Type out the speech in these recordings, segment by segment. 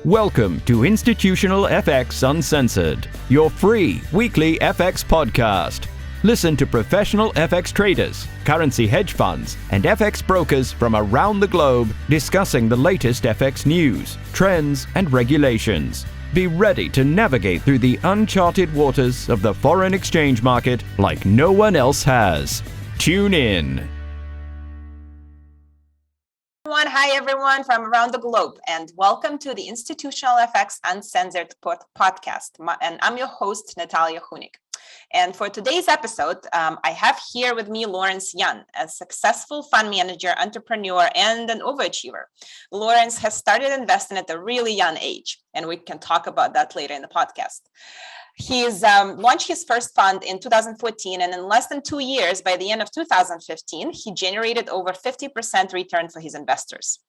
Welcome to Institutional FX Uncensored, your free weekly FX podcast. Listen to professional FX traders, currency hedge funds, and FX brokers from around the globe discussing the latest FX news, trends, and regulations. Be ready to navigate through the uncharted waters of the foreign exchange market like no one else has. Tune in. Hi everyone from around the globe, and welcome to the Institutional FX Uncensored podcast. And I'm your host, Natallia Hunik. And for today's episode, I have here with me Laurence Yang, a successful fund manager, entrepreneur, and an overachiever. Laurence has started investing at a really young age, and we can talk about that later in the podcast. He's launched his first fund in 2014, and in less than 2 years, by the end of 2015, he generated over 50% return for his investors.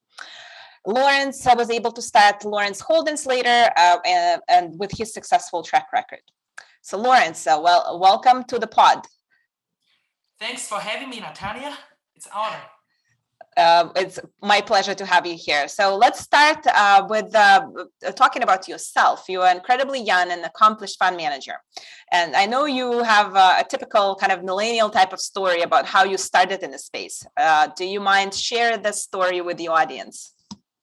Laurence was able to start Laurence Holdings later, and with his successful track record. So Laurence, welcome to the pod. Thanks for having me, Natallia. It's an honor. It's my pleasure to have you here. So let's start with talking about yourself. You are incredibly young and accomplished fund manager. And I know you have a typical kind of millennial type of story about how you started in the space. Do you mind share the story with the audience?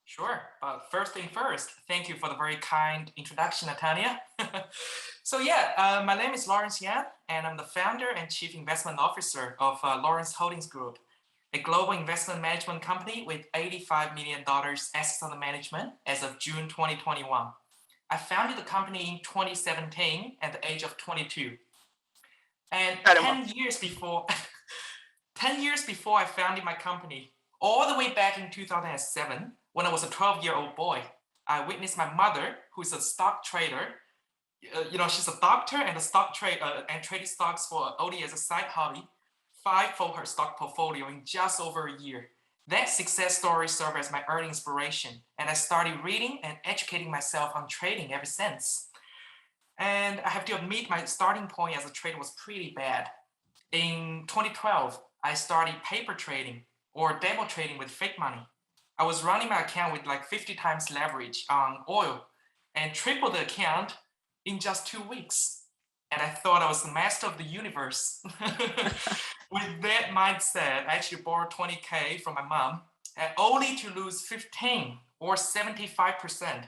Sure. But first thing first, thank you for the very kind introduction, Natallia. So my name is Laurence Yang, and I'm the founder and chief investment officer of Laurence Holdings Group, a global investment management company with $85 million assets under management as of June 2021. I founded the company in 2017 at the age of 22. And 10 years before I founded my company, all the way back in 2007, when I was a 12-year-old boy, I witnessed my mother, who's a stock trader. She's a doctor and a stock trader and traded stocks for only as a side hobby, fivefold her stock portfolio in just over a year. That success story served as my early inspiration, and I started reading and educating myself on trading ever since. And I have to admit, my starting point as a trader was pretty bad. In 2012, I started paper trading or demo trading with fake money. I was running my account with like 50 times leverage on oil and tripled the account in just 2 weeks. And I thought I was the master of the universe. With that mindset, I actually borrowed 20K from my mom, and only to lose 15 or 75%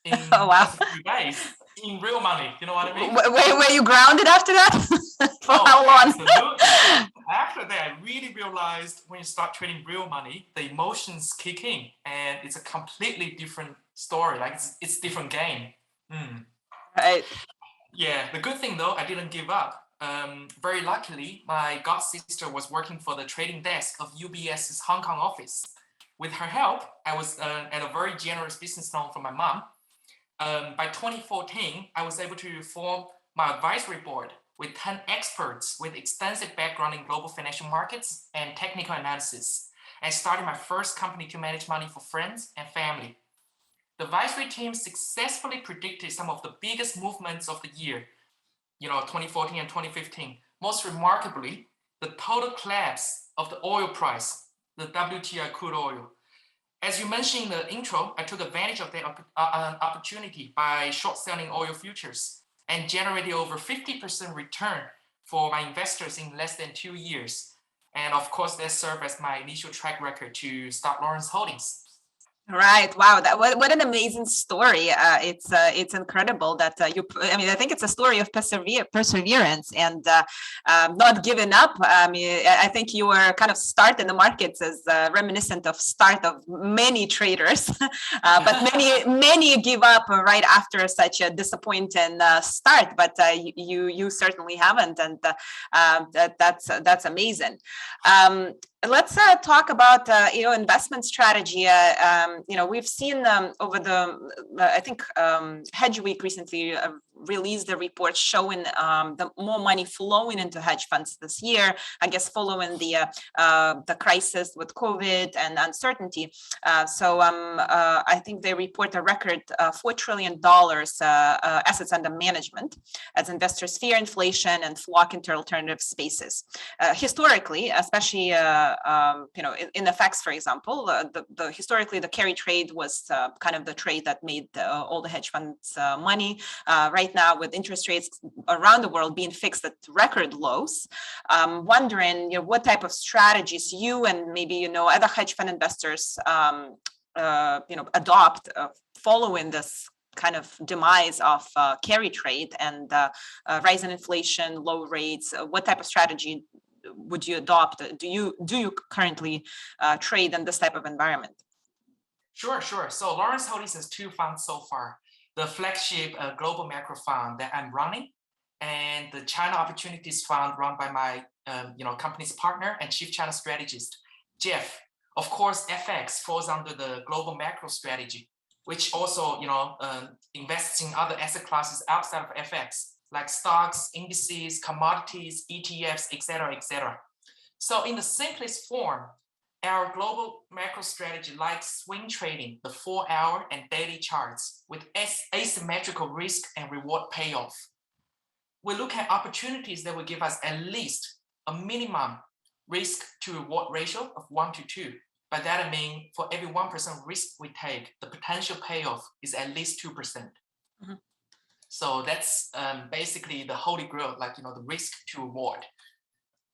in just a few days in real money. You know what I mean? Were you grounded after that? For how long? Absolutely. After that, I really realized when you start trading real money, the emotions kick in, and it's a completely different story. Like it's a different game. Right. Yeah, the good thing though, I didn't give up. Very luckily, my god sister was working for the trading desk of UBS's Hong Kong office. With her help, I was at a very generous business loan from my mom. By 2014, I was able to form my advisory board with 10 experts with extensive background in global financial markets and technical analysis, and started my first company to manage money for friends and family. The advisory team successfully predicted some of the biggest movements of the year, 2014 and 2015. Most remarkably, the total collapse of the oil price, the WTI crude oil. As you mentioned in the intro, I took advantage of that opportunity by short selling oil futures and generated over 50% return for my investors in less than 2 years. And of course, that served as my initial track record to start Laurence Holdings. Right. Wow. What an amazing story. It's incredible that I think it's a story of perseverance and not giving up. I think you were kind of start in the markets as reminiscent of start of many traders, but many give up right after such a disappointing start. But you certainly haven't, and that's amazing. Let's talk about investment strategy. We've seen over I think Hedge Week recently released the report showing the more money flowing into hedge funds this year, I guess following the crisis with COVID and uncertainty. I think they report a record $4 trillion assets under management as investors fear inflation and flock into alternative spaces. Historically, especially in FX, for example, historically the carry trade was kind of the trade that made all the hedge funds money. Right now, with interest rates around the world being fixed at record lows, wondering what type of strategies you and maybe other hedge fund investors adopt following this kind of demise of carry trade and rise in inflation, low rates. What type of strategy would you adopt? Do you currently trade in this type of environment? Sure. So Laurence Holdings has 2 funds so far. The flagship global macro fund that I'm running, and the China Opportunities Fund run by my company's partner and chief China strategist, Jeff. Of course, FX falls under the global macro strategy, which also invests in other asset classes outside of FX, like stocks, indices, commodities, ETFs, etc., etc. So in the simplest form, our global macro strategy likes swing trading, the 4-hour and daily charts with asymmetrical risk and reward payoff. We look at opportunities that will give us at least a minimum risk to reward ratio of 1 to 2. By that I mean, for every 1% risk we take, the potential payoff is at least 2%. Mm-hmm. So that's basically the holy grail, the risk to reward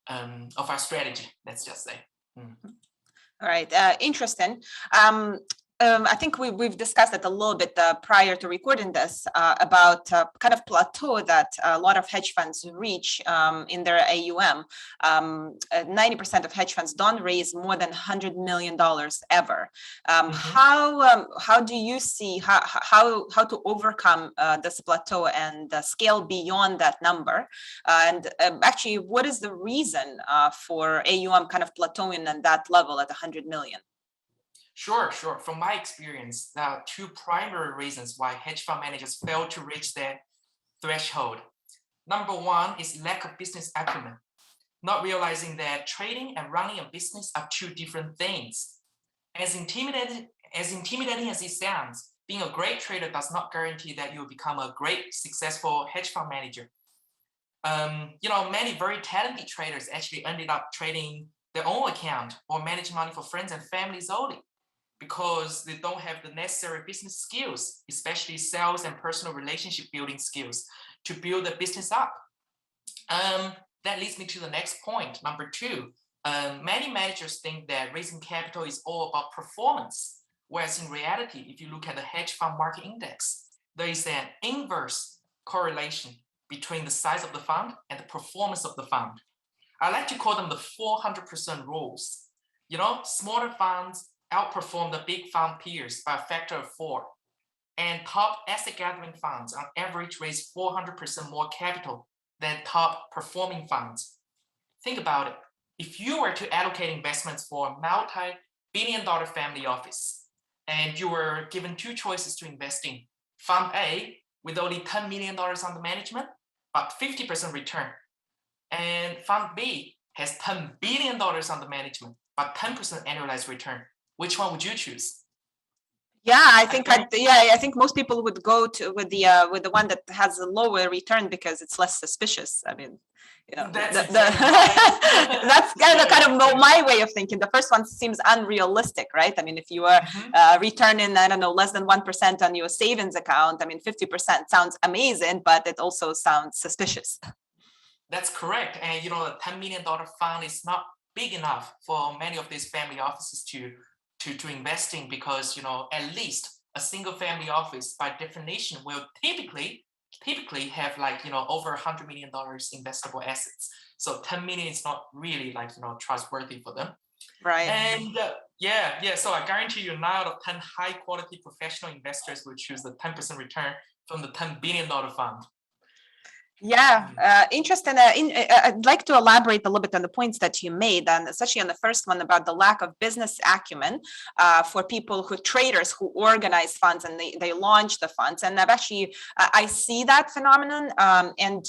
of our strategy, let's just say. Mm-hmm. All right, interesting. I think we've discussed it a little bit prior to recording this about kind of plateau that a lot of hedge funds reach in their AUM. 90% of hedge funds don't raise more than $100 million ever. How do you see how to overcome this plateau and scale beyond that number? And actually, what is the reason for AUM kind of plateauing at that level at 100 million? Sure. From my experience, there are 2 primary reasons why hedge fund managers fail to reach their threshold. Number 1 is lack of business acumen, not realizing that trading and running a business are 2 different things. As intimidating as it sounds, being a great trader does not guarantee that you will become a great, successful hedge fund manager. Many very talented traders actually ended up trading their own account or manage money for friends and families only, because they don't have the necessary business skills, especially sales and personal relationship building skills, to build a business up. That leads me to the next point, number 2. Many managers think that raising capital is all about performance, whereas in reality, if you look at the hedge fund market index, there is an inverse correlation between the size of the fund and the performance of the fund. I like to call them the 400% rules. Smaller funds outperform the big fund peers by a factor of 4. And top asset gathering funds on average raise 400% more capital than top performing funds. Think about it. If you were to allocate investments for a multi-billion-dollar family office, and you were given 2 choices to invest in, Fund A with only $10 million under management, but 50% return, and Fund B has $10 billion under management, but 10% annualized return. Which one would you choose? Yeah, I think most people would go with the one that has a lower return because it's less suspicious. I mean, that's kind of my way of thinking. The first one seems unrealistic, right? I mean, if you are returning, less than 1% on your savings account, 50% sounds amazing, but it also sounds suspicious. That's correct. And a $10 million fund is not big enough for many of these family offices to invest in, because at least a single family office by definition will typically have over $100 million investable assets. So 10 million is not really trustworthy for them. Right. And so I guarantee you 9 out of 10 high quality professional investors will choose the 10% return from the $10 billion fund. Interesting. I'd like to elaborate a little bit on the points that you made, and especially on the first one about the lack of business acumen for traders who organize funds and they launch the funds. And I've actually, I see that phenomenon. And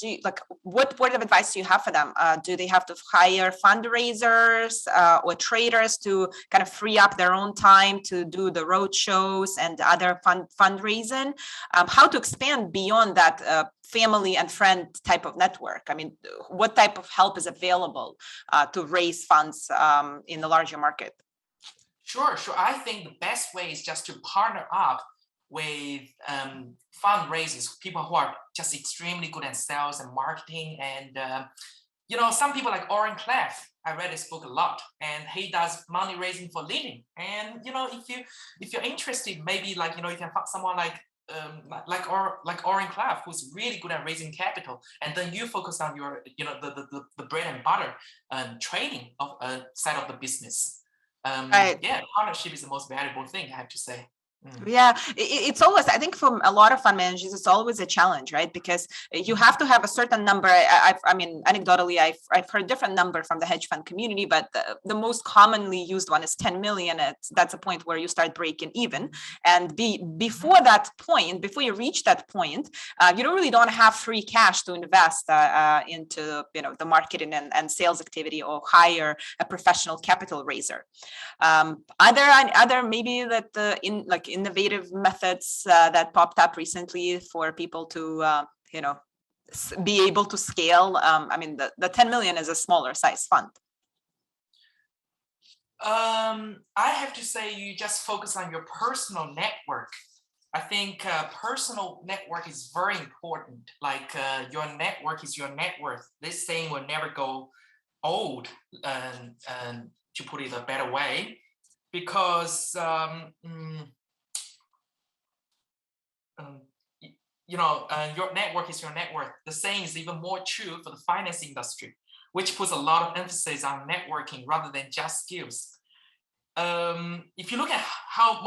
what word of advice do you have for them? Do they have to hire fundraisers or traders to kind of free up their own time to do the road shows and other fundraising? How to expand beyond that family and friend type of network? I mean, what type of help is available to raise funds in the larger market? Sure. I think the best way is just to partner up with fundraisers, people who are just extremely good at sales and marketing. And, some people like Oren Clef, I read his book a lot, and he does money raising for living. And, if you're interested, maybe you can find someone like Oren Clef, who's really good at raising capital, and then you focus on your the bread and butter trading of side of the business. Partnership is the most valuable thing, I have to say. Yeah, it's always, I think for a lot of fund managers, it's always a challenge, right? Because you have to have a certain number. I mean, anecdotally, I've heard different number from the hedge fund community, but the most commonly used one is 10 million. That's a point where you start breaking even. And before you reach that point, you don't have free cash to invest into the marketing and sales activity or hire a professional capital raiser. Other maybe that innovative methods that popped up recently for people to be able to scale. I mean, the 10 million is a smaller size fund. I have to say, you just focus on your personal network. I think personal network is very important. Your network is your net worth. This thing will never go old, and to put it a better way, because your network is your net worth. The same is even more true for the finance industry, which puts a lot of emphasis on networking rather than just skills. If you look at how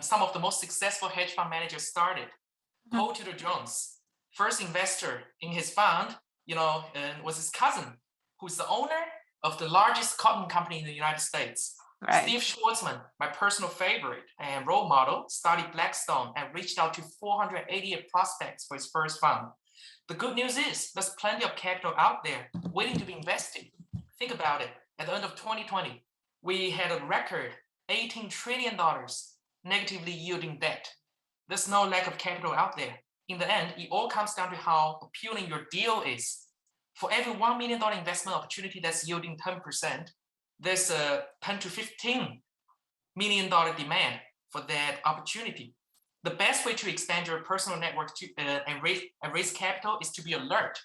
some of the most successful hedge fund managers started, Paul Tudor Jones, first investor in his fund, was his cousin, who's the owner of the largest cotton company in the United States. Right. Steve Schwartzman, my personal favorite and role model, started Blackstone and reached out to 488 prospects for his first fund. The good news is there's plenty of capital out there waiting to be invested. Think about it. At the end of 2020, we had a record $18 trillion negatively yielding debt. There's no lack of capital out there. In the end, it all comes down to how appealing your deal is. For every $1 million investment opportunity that's yielding 10%, there's a $10 to $15 million demand for that opportunity. The best way to expand your personal network and raise capital is to be alert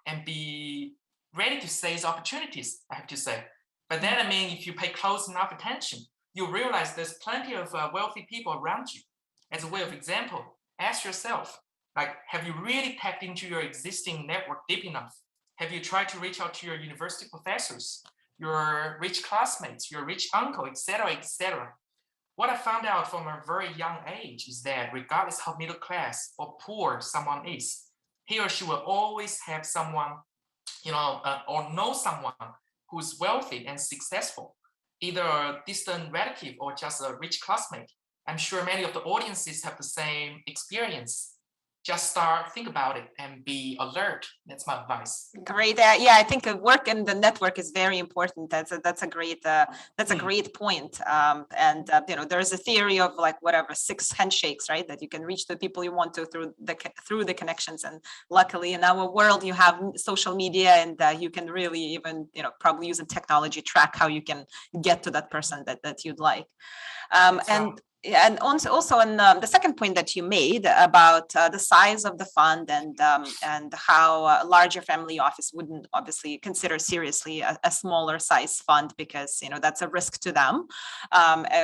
and be ready to seize opportunities, I have to say. But then, if you pay close enough attention, you'll realize there's plenty of wealthy people around you. As a way of example, ask yourself, have you really tapped into your existing network deep enough? Have you tried to reach out to your university professors, your rich classmates, your rich uncle, etc., etc.? What I found out from a very young age is that regardless how middle class or poor someone is, he or she will always have someone, or know someone who's wealthy and successful, either a distant relative or just a rich classmate. I'm sure many of the audiences have the same experience. Just think about it and be alert. That's my advice. Great. I think work in the network is very important. That's a great point. There's a theory of 6 handshakes, right? That you can reach the people you want to through the connections. And luckily in our world, you have social media, and you can really even, probably using technology, track how you can get to that person that you'd like. And also on the second point that you made about the size of the fund and how a larger family office wouldn't obviously consider seriously a smaller size fund, because that's a risk to them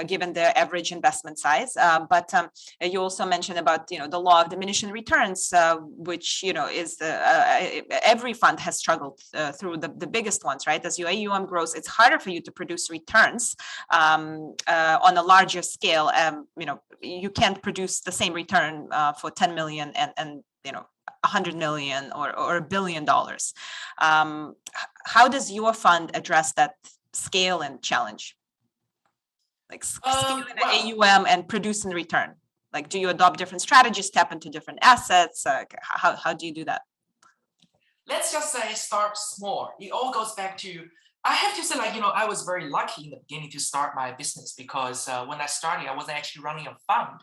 given their average investment size. But you also mentioned about the law of diminishing returns, which is every fund has struggled through the biggest ones, right? As your AUM grows, it's harder for you to produce returns on a larger scale you can't produce the same return for 10 million and 100 million or $1 billion. How does your fund address that scale and challenge? Like scaling the AUM and producing return. Like, do you adopt different strategies, tap into different assets? How do you do that? Let's just say start small. It all goes back to, I have to say, I was very lucky in the beginning to start my business because when I started, I wasn't actually running a fund.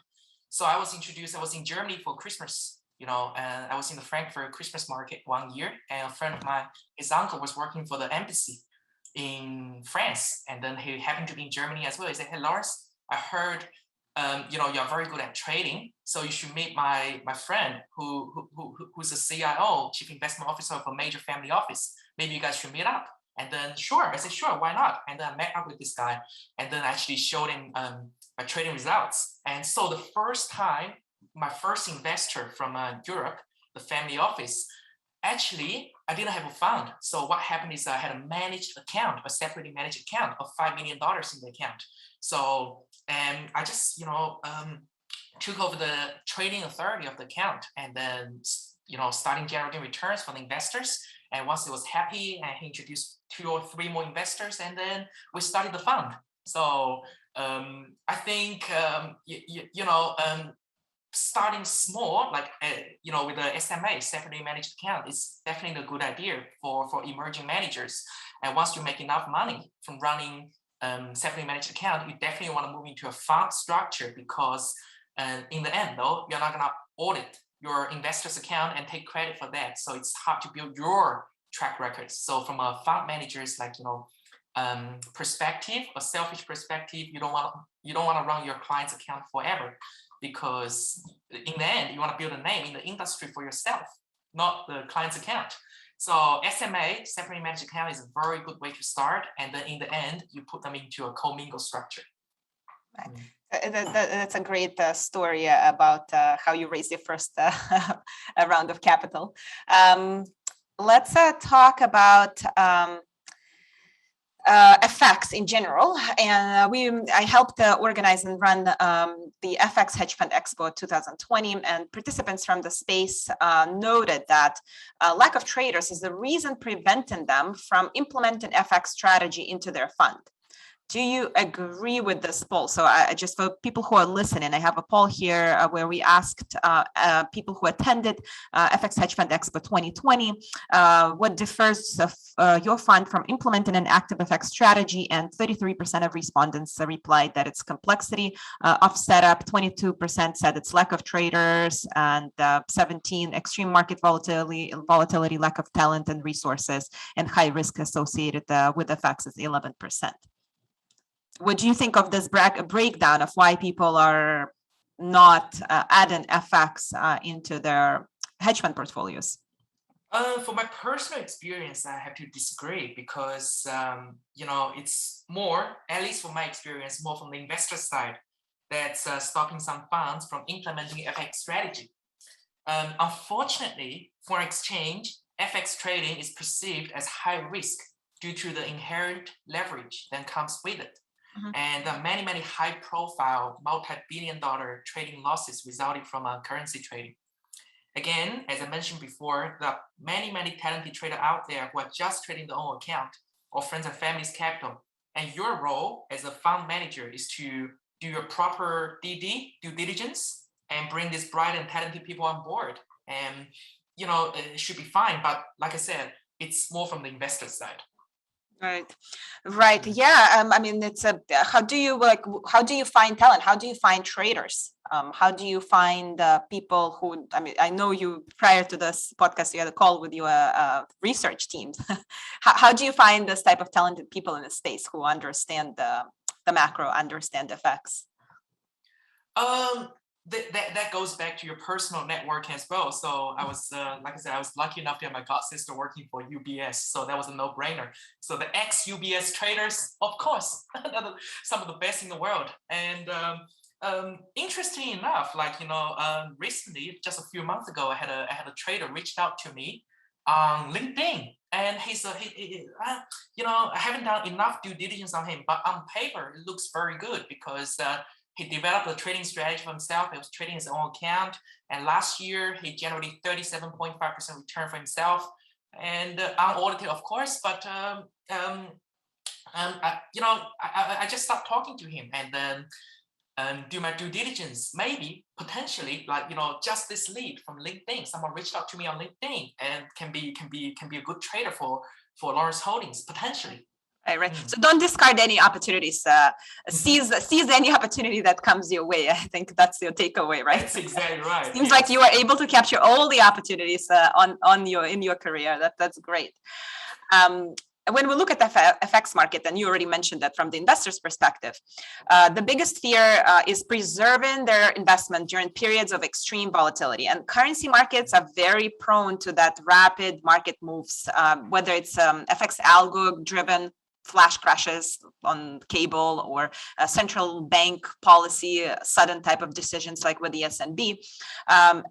So I was in Germany for Christmas, and I was in the Frankfurt Christmas market one year, and a friend of mine, his uncle was working for the embassy in France, and then he happened to be in Germany as well. He said, "Hey, Lars, I heard you're very good at trading, so you should meet my friend who's a CIO, chief investment officer of a major family office. Maybe you guys should meet up." And then I said, "Sure, why not?" And then I met up with this guy, and then I actually showed him my trading results. And so the first time, my first investor from Europe, the family office, actually, I didn't have a fund. So what happened is I had a managed account, a separately managed account of $5 million in the account. So, and I just, took over the trading authority of the account, and then, starting generating returns for the investors. And once he was happy, and he introduced 2 or 3 more investors, and then we started the fund. So I think, starting small, with the SMA, separately managed account, is definitely a good idea for emerging managers. And once you make enough money from running separately managed account, you definitely want to move into a fund structure, because in the end, though, you're not going to audit your investor's account and take credit for that. So it's hard to build your track records. So from a fund manager's perspective, a selfish perspective, you don't want to run your client's account forever, because in the end, you want to build a name in the industry for yourself, not the client's account. So SMA, separately managed account, is a very good way to start. And then in the end, you put them into a commingled structure. That's a great story about how you raised your first round of capital. Let's talk about FX in general, and I helped organize and run the FX Hedge Fund Expo 2020, and participants from the space noted that lack of traders is the reason preventing them from implementing FX strategy into their fund. Do you agree with this poll? So just for people who are listening, I have a poll here where we asked people who attended FX Hedge Fund Expo 2020, what differs of your fund from implementing an active FX strategy? And 33% of respondents replied that it's complexity of setup, 22% said it's lack of traders, and 17% extreme market volatility, lack of talent and resources, and high risk associated with FX is 11%. What do you think of this breakdown of why people are not adding FX into their hedge fund portfolios? For my personal experience, I have to disagree, because it's more, at least for my experience, more from the investor side that's stopping some funds from implementing FX strategy. Unfortunately, for exchange, FX trading is perceived as high risk due to the inherent leverage that comes with it. And many, many high-profile, multi-billion-dollar trading losses resulting from currency trading. Again, as I mentioned before, there are many, many talented traders out there who are just trading their own account or friends and family's capital. And your role as a fund manager is to do your proper due diligence, and bring these bright and talented people on board. And, it should be fine. But like I said, it's more from the investor side. Right. Yeah. I mean, it's how do you find talent? How do you find traders? How do you find people who, I know you, prior to this podcast, you had a call with your research teams. how do you find this type of talented people in the space who understand the macro, understand FX? That goes back to your personal network as well. So I was, like I said, I was lucky enough to have my god sister working for UBS. So that was a no-brainer. So the ex-UBS traders, of course, some of the best in the world. And interesting enough, recently, just a few months ago, I had a trader reached out to me on LinkedIn, and I haven't done enough due diligence on him, but on paper it looks very good, because he developed a trading strategy for himself. He was trading his own account. And last year, he generated 37.5% return for himself. And unaudited, of course, but I just stopped talking to him and then do my due diligence. Maybe potentially, just this lead from LinkedIn. Someone reached out to me on LinkedIn and can be a good trader for Laurence Holdings potentially. Right. So don't discard any opportunities. Seize any opportunity that comes your way. I think that's your takeaway, right? That's exactly right. Seems like you are able to capture all the opportunities in your career. That's great. When we look at the FX market, and you already mentioned that from the investor's perspective, the biggest fear is preserving their investment during periods of extreme volatility. And currency markets are very prone to that rapid market moves, whether it's FX algo driven flash crashes on cable or central bank policy, sudden type of decisions like with the SNB.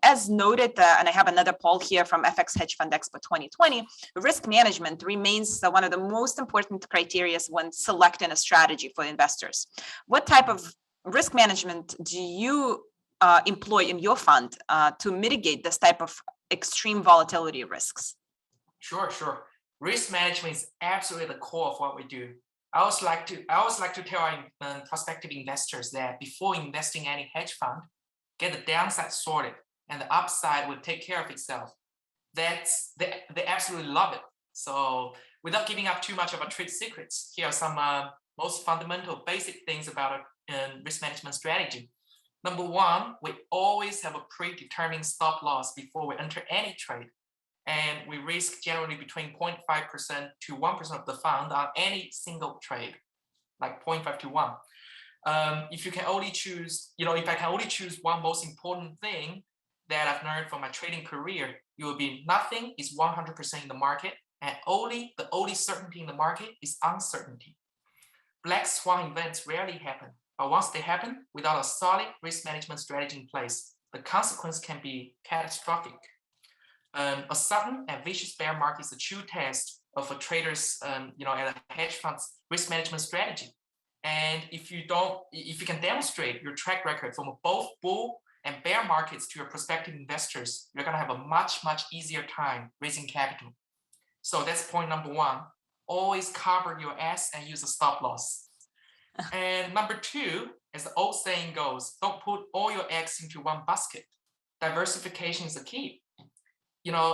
As noted, and I have another poll here from FX Hedge Fund Expo 2020, risk management remains one of the most important criteria when selecting a strategy for investors. What type of risk management do you employ in your fund to mitigate this type of extreme volatility risks? Sure. Risk management is absolutely the core of what we do. I always like to tell our prospective investors that before investing any hedge fund, get the downside sorted, and the upside will take care of itself. They absolutely love it. So without giving up too much of our trade secrets, here are some most fundamental basic things about a risk management strategy. Number one, we always have a predetermined stop loss before we enter any trade. And we risk generally between 0.5% to 1% of the fund on any single trade, like 0.5 to 1. If I can only choose one most important thing that I've learned from my trading career, it will be nothing is 100% in the market, and the only certainty in the market is uncertainty. Black swan events rarely happen, but once they happen, without a solid risk management strategy in place, the consequence can be catastrophic. A sudden and vicious bear market is a true test of a trader's, and a hedge fund's risk management strategy. And if you can demonstrate your track record from both bull and bear markets to your prospective investors, you're gonna have a much easier time raising capital. So that's point number one. Always cover your ass and use a stop loss. And number two, as the old saying goes, don't put all your eggs into one basket. Diversification is the key.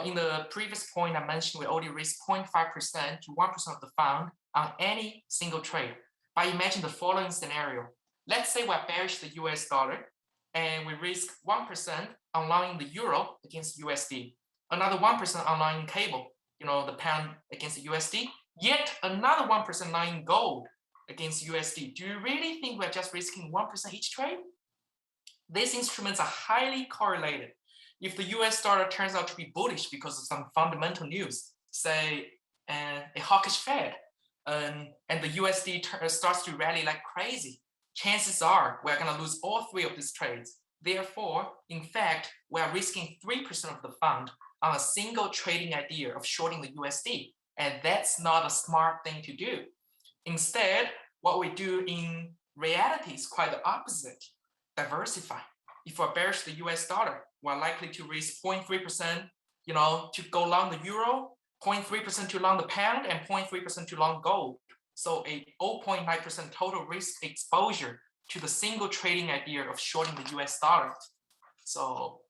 In the previous point I mentioned, we only risk 0.5% to 1% of the fund on any single trade. But imagine the following scenario. Let's say we're bearish the US dollar and we risk 1% on long the euro against USD, another 1% on long cable, the pound against the USD, yet another 1% long gold against USD. Do you really think we're just risking 1% each trade? These instruments are highly correlated. If the US dollar turns out to be bullish because of some fundamental news, say a hawkish Fed, and the USD starts to rally like crazy, chances are we're going to lose all three of these trades. Therefore, in fact, we're risking 3% of the fund on a single trading idea of shorting the USD. And that's not a smart thing to do. Instead, what we do in reality is quite the opposite. Diversify. If we're bearish the US dollar, we're likely to risk 0.3%, to go long the euro, 0.3% to long the pound, and 0.3% to long gold. So a 0.9% total risk exposure to the single trading idea of shorting the US dollar. So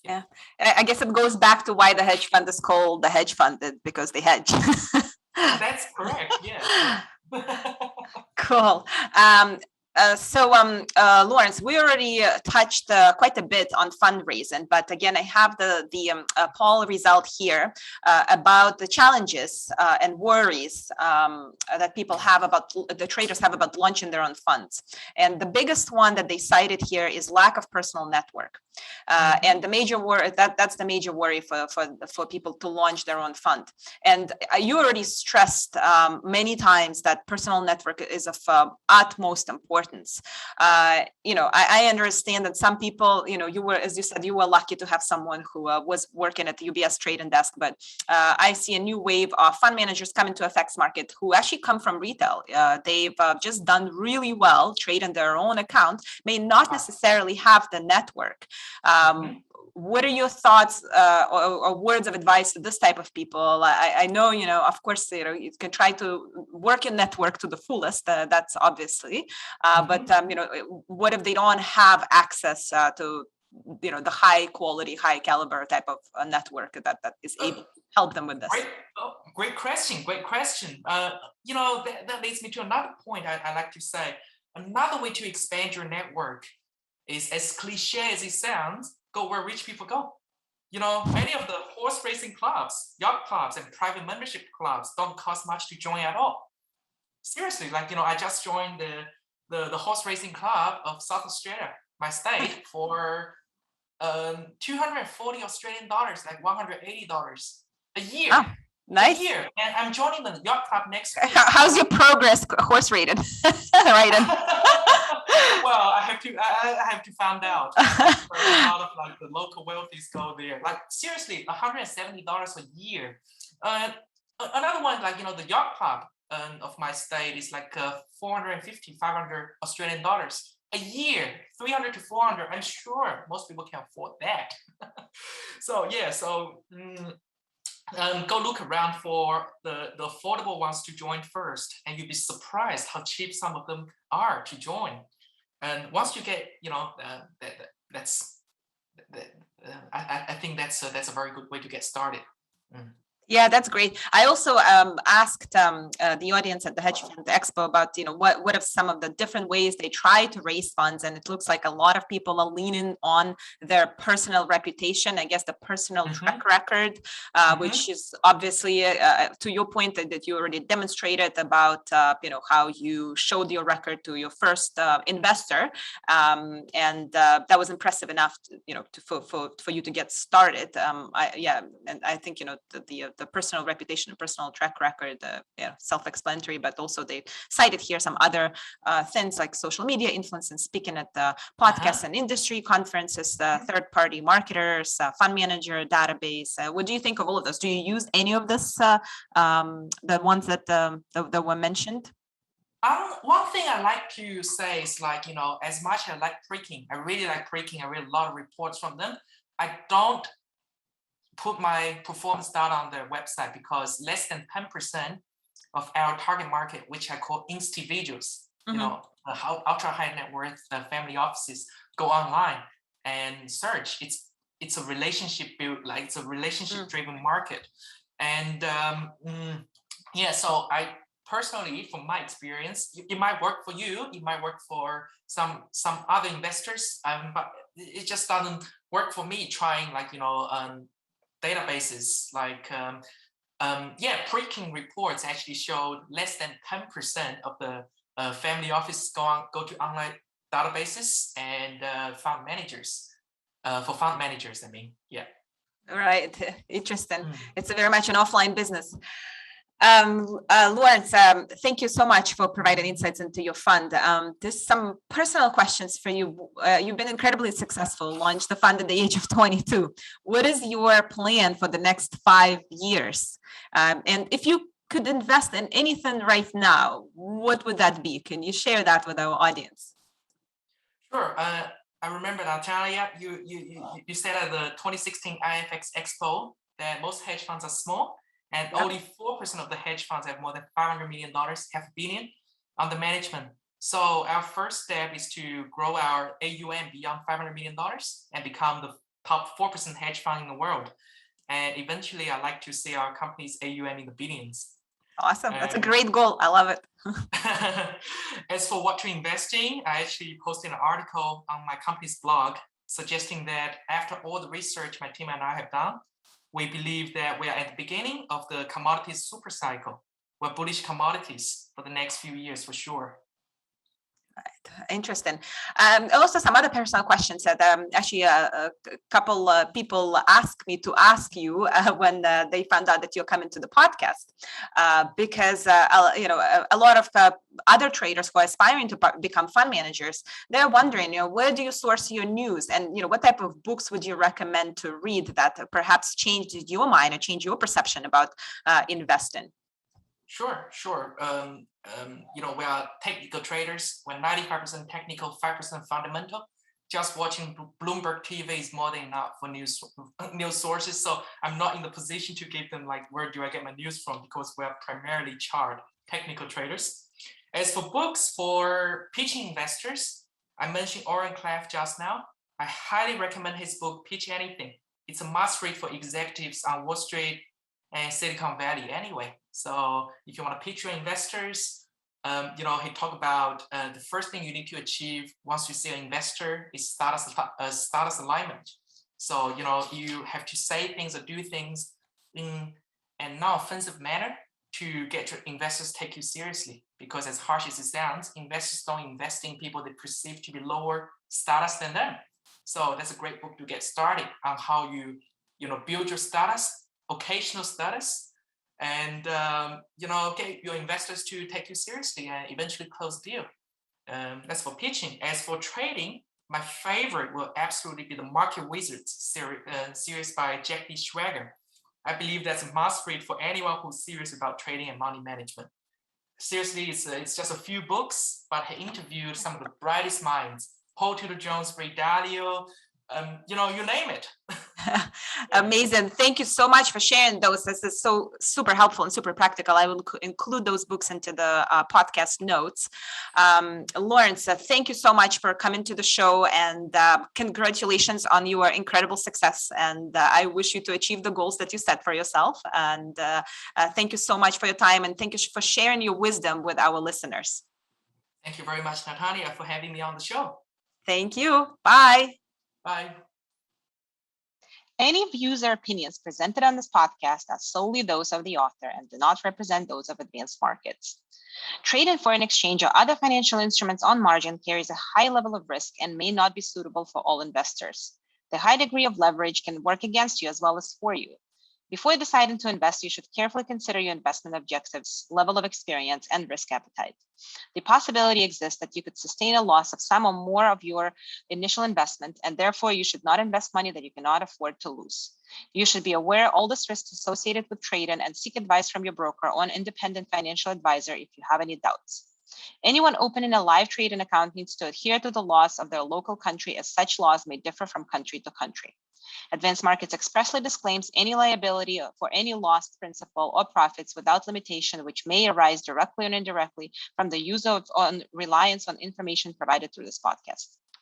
yeah, I guess it goes back to why the hedge fund is called the hedge fund, because they hedge. That's correct. Yeah. Cool. Laurence, we already touched quite a bit on fundraising, but again, I have the poll result here about the challenges and worries that people have the traders have about launching their own funds. And the biggest one that they cited here is lack of personal network. And the major worry that's the major worry for people to launch their own fund. And you already stressed many times that personal network is of utmost importance. I understand that some people, you were, as you said, you were lucky to have someone who was working at the UBS trading desk, but I see a new wave of fund managers coming to FX market who actually come from retail. They've just done really well trading their own account, may not necessarily have the network. What are your thoughts or words of advice to this type of people? I know, of course, you can try to work in network to the fullest. That's obviously, but what if they don't have access to the high quality, high caliber type of network that is able to help them with this? Great question. That leads me to another point I like to say. Another way to expand your network is, as cliche as it sounds, go where rich people go. Many of the horse racing clubs, yacht clubs, and private membership clubs don't cost much to join at all. Seriously, I just joined the horse racing club of South Australia, my state, for 240 Australian dollars, like $180 a year. Oh, nice. A year. And I'm joining the yacht club next week. How's your progress horse rated? Right. Well, I have to find out. A lot of the local wealthies go there. Seriously, $170 a year. Another one, the yacht club of my state is 450, 500 Australian dollars a year, 300 to 400. I'm sure most people can afford that. Go look around for the affordable ones to join first, and you'll be surprised how cheap some of them are to join. And once you get, I think that's a very good way to get started. Yeah, that's great. I also asked the audience at the Hedge Fund Expo about, what are some of the different ways they try to raise funds, and it looks like a lot of people are leaning on their personal reputation, I guess the personal track record, which is obviously to your point that you already demonstrated about, how you showed your record to your first investor, and that was impressive enough, for you to get started. And I think the personal reputation and personal track record, self-explanatory, but also they cited here some other things like social media influence and speaking at the podcasts and industry conferences, third-party marketers, fund manager database. What do you think of all of those? Do you use any of this, the ones that were mentioned? One thing I like to say is as much as I like Preaking, I really like Preaking. I read a lot of reports from them. I don't put my performance data on their website because less than 10% of our target market, which I call individuals, ultra high net worth family offices, go online and search. It's a relationship build, it's a relationship driven market. And so I personally, from my experience, it might work for you, it might work for some other investors, but it just doesn't work for me trying databases Preaking reports actually showed less than 10% of the family office go to online databases and fund managers. For fund managers, I mean, yeah. Right, interesting. It's very much an offline business. Laurence, thank you so much for providing insights into your fund. There's some personal questions for you. You've been incredibly successful, launched the fund at the age of 22. What is your plan for the next 5 years? And if you could invest in anything right now, what would that be? Can you share that with our audience? Sure. I remember, Natallia, you said at the 2016 IFX Expo that most hedge funds are small. And only 4% of the hedge funds have more than $500 million, $500 billion under management. So our first step is to grow our AUM beyond $500 million and become the top 4% hedge fund in the world. And eventually, I'd like to see our company's AUM in the billions. Awesome. That's a great goal. I love it. As for what to invest in, I actually posted an article on my company's blog suggesting that after all the research my team and I have done, we believe that we are at the beginning of the commodities super cycle. We're bullish commodities for the next few years for sure. Interesting. Also, some other personal questions that actually a couple people asked me to ask you when they found out that you're coming to the podcast, because a lot of other traders who are aspiring to become fund managers, they're wondering, where do you source your news, and what type of books would you recommend to read that perhaps changed your mind or changed your perception about investing? Sure. We are technical traders. We're 95% technical, 5% fundamental. Just watching Bloomberg TV is more than enough for news sources. So I'm not in the position to give them where do I get my news from, because we're primarily chartered technical traders. As for books for pitching investors, I mentioned Oren Klaff just now. I highly recommend his book, Pitch Anything. It's a must read for executives on Wall Street and Silicon Valley anyway. So if you want to pitch your investors, he talked about the first thing you need to achieve once you see an investor is status alignment. So, you have to say things or do things in a non-offensive manner to get your investors take you seriously. Because as harsh as it sounds, investors don't invest in people they perceive to be lower status than them. So that's a great book to get started on how you build your status, occasional status, and get your investors to take you seriously and eventually close the deal. That's for pitching. As for trading, my favorite will absolutely be the Market Wizards series by Jack D. Schwager. I believe that's a must read for anyone who's serious about trading and money management. Seriously, it's just a few books, but he interviewed some of the brightest minds: Paul Tudor Jones, Ray Dalio, you name it. Amazing. Thank you so much for sharing those. This is so super helpful and super practical. I will include those books into the podcast notes. Laurence, thank you so much for coming to the show, and congratulations on your incredible success. And I wish you to achieve the goals that you set for yourself. And thank you so much for your time, and thank you for sharing your wisdom with our listeners. Thank you very much, Natallia, for having me on the show. Thank you. Bye. Bye. Any views or opinions presented on this podcast are solely those of the author and do not represent those of Advanced Markets. Trade in foreign exchange or other financial instruments on margin carries a high level of risk and may not be suitable for all investors. The high degree of leverage can work against you as well as for you. Before deciding to invest, you should carefully consider your investment objectives, level of experience, and risk appetite. The possibility exists that you could sustain a loss of some or more of your initial investment, and therefore you should not invest money that you cannot afford to lose. You should be aware of all the risks associated with trading and seek advice from your broker or an independent financial advisor if you have any doubts. Anyone opening a live trading account needs to adhere to the laws of their local country, as such laws may differ from country to country. Advanced Markets expressly disclaims any liability for any lost principal or profits without limitation, which may arise directly or indirectly from the use of reliance on information provided through this podcast.